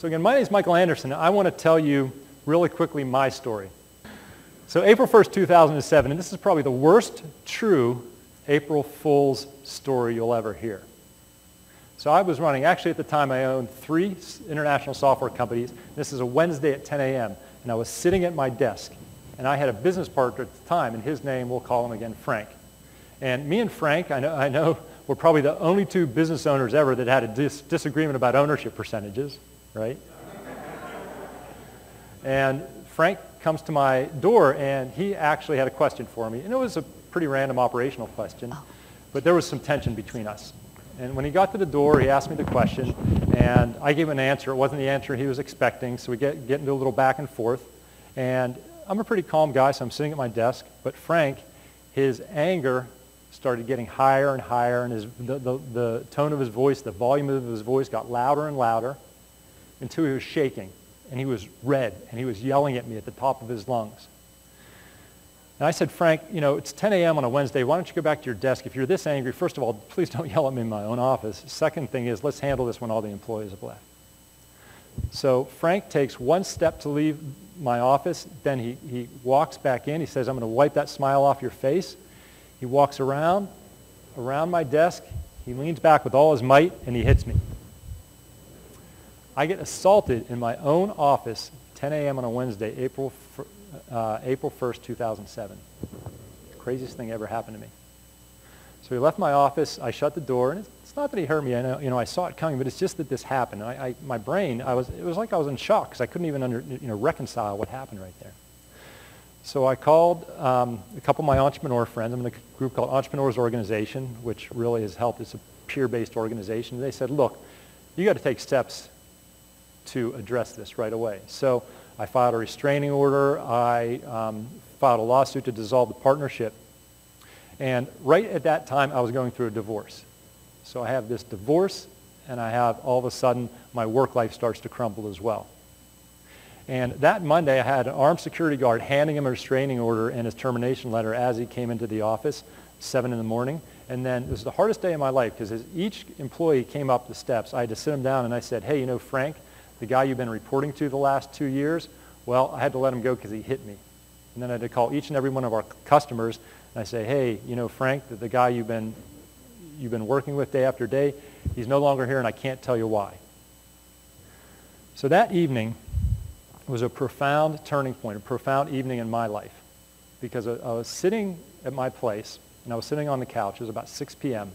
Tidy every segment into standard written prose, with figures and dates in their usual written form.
So again, my name is Michael Anderson, and I want to tell you really quickly my story. So April 1st, 2007, and this is probably the worst true April Fool's story you'll ever hear. So I was running, actually at the time I owned 3 international software companies. This is a Wednesday at 10 a.m. and I was sitting at my desk, and I had a business partner at the time, and his name, we'll call him again, Frank. And me and Frank, I know we're probably the only 2 business owners ever that had a disagreement about ownership percentages, right? And Frank comes to my door, and he actually had a question for me. And it was a pretty random operational question, but there was some tension between us. And when he got to the door, he asked me the question, and I gave him an answer. It wasn't the answer he was expecting, so we get into a little back and forth. And I'm a pretty calm guy, so I'm sitting at my desk. But Frank, his anger started getting higher and higher, and the tone of his voice, the volume of his voice got louder and louder until he was shaking, and he was red, and he was yelling at me at the top of his lungs. And I said, Frank, you know, it's 10 a.m. on a Wednesday. Why don't you go back to your desk? If you're this angry, first of all, please don't yell at me in my own office. Second thing is, let's handle this when all the employees have left. So Frank takes one step to leave my office. Then he walks back in. He says, I'm going to wipe that smile off your face. He walks around my desk. He leans back with all his might, and he hits me. I get assaulted in my own office, 10 a.m. on a Wednesday, April 1st, 2007. Craziest thing ever happened to me. So he left my office. I shut the door, and it's not that he hurt me. I know, you know, I saw it coming, but it's just that this happened. My brain, it was like I was in shock because I couldn't even reconcile what happened right there. So I called a couple of my entrepreneur friends. I'm in a group called Entrepreneurs Organization, which really has helped. It's a peer-based organization. They said, look, you got to take steps to address this right away. So I filed a restraining order. I filed a lawsuit to dissolve the partnership. And right at that time, I was going through a divorce. So I have this divorce, and I have, all of a sudden, my work life starts to crumble as well. And that Monday, I had an armed security guard handing him a restraining order and his termination letter as he came into the office, 7 in the morning. And then, this was the hardest day of my life, because as each employee came up the steps, I had to sit him down, and I said, hey, you know, Frank, the guy you've been reporting to the last 2 years, well, I had to let him go because he hit me. And then I had to call each and every one of our customers, and I say, hey, you know, Frank, the guy you've been working with day after day, he's no longer here, and I can't tell you why. So that evening was a profound turning point, a profound evening in my life, because I was sitting at my place, and I was sitting on the couch. It was about 6 p.m.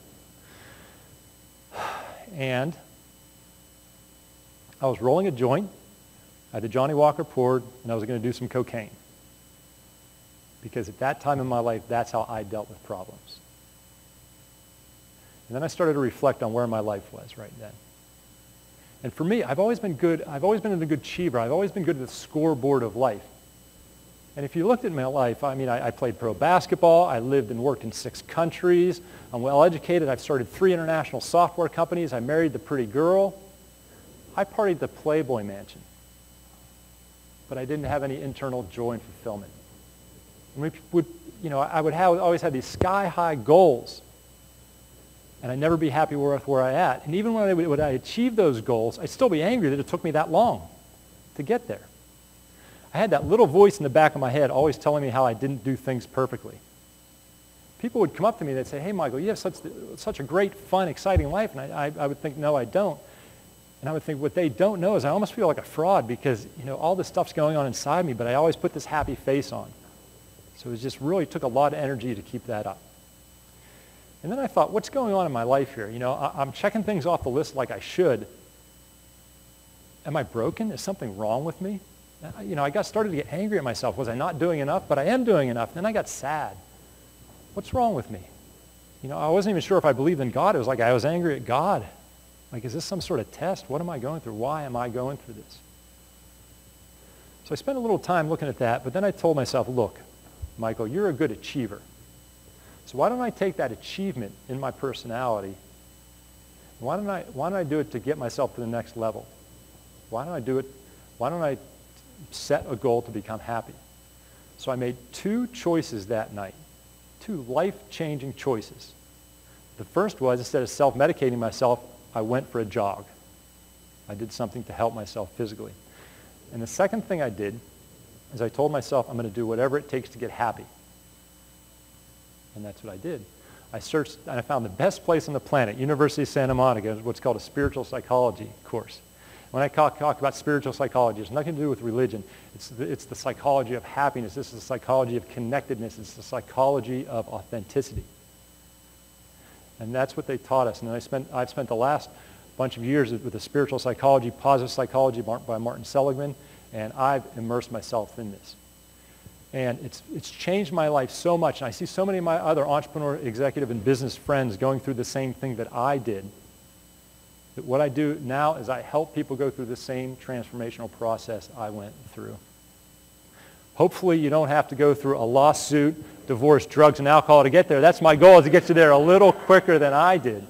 And I was rolling a joint. I had a Johnny Walker poured, and I was going to do some cocaine. Because at that time in my life, that's how I dealt with problems. And then I started to reflect on where my life was right then. And for me, I've always been good. I've always been a good achiever. I've always been good at the scoreboard of life. And if you looked at my life, I mean, I played pro basketball. I lived and worked in 6 countries. I'm well educated. I've started 3 international software companies. I married the pretty girl. I partied at the Playboy Mansion. But I didn't have any internal joy and fulfillment. And always had these sky-high goals. And I'd never be happy with where I at. And even when I achieved those goals, I'd still be angry that it took me that long to get there. I had that little voice in the back of my head always telling me how I didn't do things perfectly. People would come up to me and they'd say, hey, Michael, you have such a great, fun, exciting life. And I would think, no, I don't. And I would think what they don't know is I almost feel like a fraud because, you know, all this stuff's going on inside me, but I always put this happy face on. So it just really took a lot of energy to keep that up. And then I thought, what's going on in my life here? You know, I'm checking things off the list like I should. Am I broken? Is something wrong with me? You know, I started to get angry at myself. Was I not doing enough? But I am doing enough. Then I got sad. What's wrong with me? You know, I wasn't even sure if I believed in God. It was like I was angry at God. Like, is this some sort of test? What am I going through? Why am I going through this? So I spent a little time looking at that, but then I told myself, look, Michael, you're a good achiever. So why don't I take that achievement in my personality, why don't I do it to get myself to the next level? Why don't I do it? Why don't I set a goal to become happy? So I made 2 choices that night, 2 life-changing choices. The first was, instead of self-medicating myself, I went for a jog. I did something to help myself physically. And the second thing I did is I told myself I'm going to do whatever it takes to get happy. And that's what I did. I searched and I found the best place on the planet, University of Santa Monica, what's called a spiritual psychology course. When I talk about spiritual psychology, it's nothing to do with religion. It's the psychology of happiness. This is the psychology of connectedness. It's the psychology of authenticity. And that's what they taught us. And I've spent the last bunch of years with the spiritual psychology, positive psychology by Martin Seligman, and I've immersed myself in this. And it's changed my life so much. And I see so many of my other entrepreneur, executive, and business friends going through the same thing that I did. That what I do now is I help people go through the same transformational process I went through. Hopefully you don't have to go through a lawsuit, divorce, drugs, and alcohol to get there. That's my goal, is to get you there a little quicker than I did.